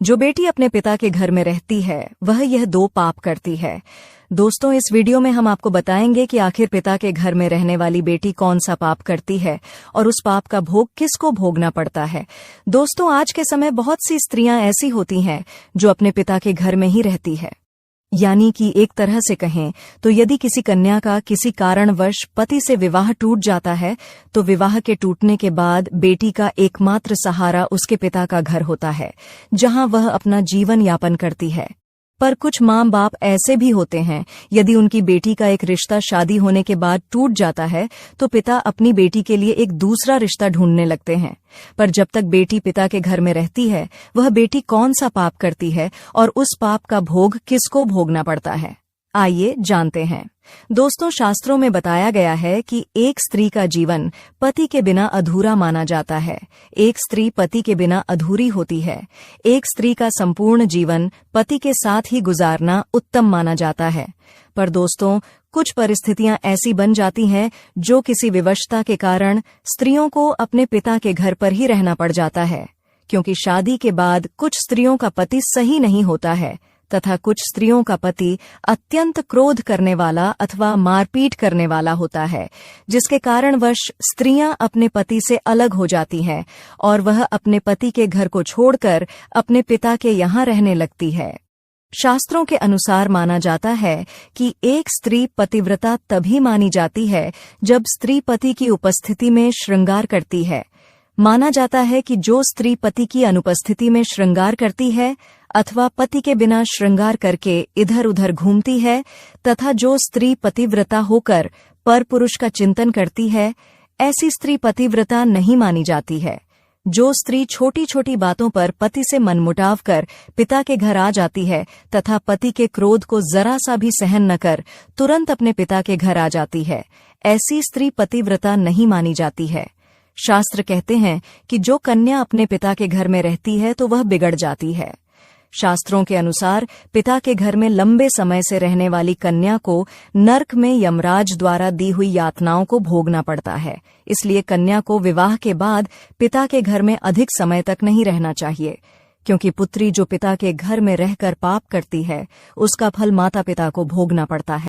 जो बेटी अपने पिता के घर में रहती है वह यह 2 पाप करती है। दोस्तों, इस वीडियो में हम आपको बताएंगे कि आखिर पिता के घर में रहने वाली बेटी कौन सा पाप करती है और उस पाप का भोग किसको भोगना पड़ता है। दोस्तों, आज के समय बहुत सी स्त्रियां ऐसी होती हैं जो अपने पिता के घर में ही रहती है, यानी कि एक तरह से कहें तो यदि किसी कन्या का किसी कारणवश पति से विवाह टूट जाता है तो विवाह के टूटने के बाद बेटी का एकमात्र सहारा उसके पिता का घर होता है, जहां वह अपना जीवन यापन करती है। पर कुछ माँ बाप ऐसे भी होते हैं, यदि उनकी बेटी का एक रिश्ता शादी होने के बाद टूट जाता है तो पिता अपनी बेटी के लिए एक दूसरा रिश्ता ढूंढने लगते हैं। पर जब तक बेटी पिता के घर में रहती है, वह बेटी कौन सा पाप करती है और उस पाप का भोग किसको भोगना पड़ता है, आइए जानते हैं। दोस्तों, शास्त्रों में बताया गया है कि एक स्त्री का जीवन पति के बिना अधूरा माना जाता है। एक स्त्री पति के बिना अधूरी होती है। एक स्त्री का संपूर्ण जीवन पति के साथ ही गुजारना उत्तम माना जाता है। पर दोस्तों, कुछ परिस्थितियां ऐसी बन जाती हैं जो किसी विवशता के कारण स्त्रियों को अपने पिता के घर पर ही रहना पड़ जाता है, क्योंकि शादी के बाद कुछ स्त्रियों का पति सही नहीं होता है तथा कुछ स्त्रियों का पति अत्यंत क्रोध करने वाला अथवा मारपीट करने वाला होता है, जिसके कारणवश स्त्रियां अपने पति से अलग हो जाती हैं और वह अपने पति के घर को छोड़कर अपने पिता के यहाँ रहने लगती है। शास्त्रों के अनुसार माना जाता है कि एक स्त्री पतिव्रता तभी मानी जाती है जब स्त्री पति की उपस्थिति में श्रृंगार करती है। माना जाता है कि जो स्त्री पति की अनुपस्थिति में श्रृंगार करती है अथवा पति के बिना श्रृंगार करके इधर उधर घूमती है तथा जो स्त्री पतिव्रता होकर परपुरुष का चिंतन करती है, ऐसी स्त्री पतिव्रता नहीं मानी जाती है। जो स्त्री छोटी छोटी बातों पर पति से मनमुटाव कर पिता के घर आ जाती है तथा पति के क्रोध को जरा सा भी सहन न कर तुरंत अपने पिता के घर आ जाती है, ऐसी स्त्री पतिव्रता नहीं मानी जाती है। शास्त्र कहते हैं कि जो कन्या अपने पिता के घर में रहती है तो वह बिगड़ जाती है। शास्त्रों के अनुसार पिता के घर में लंबे समय से रहने वाली कन्या को नरक में यमराज द्वारा दी हुई यातनाओं को भोगना पड़ता है। इसलिए कन्या को विवाह के बाद पिता के घर में अधिक समय तक नहीं रहना चाहिए, क्योंकि पुत्री जो पिता के घर में रहकर पाप करती है उसका फल माता पिता को भोगना पड़ता है।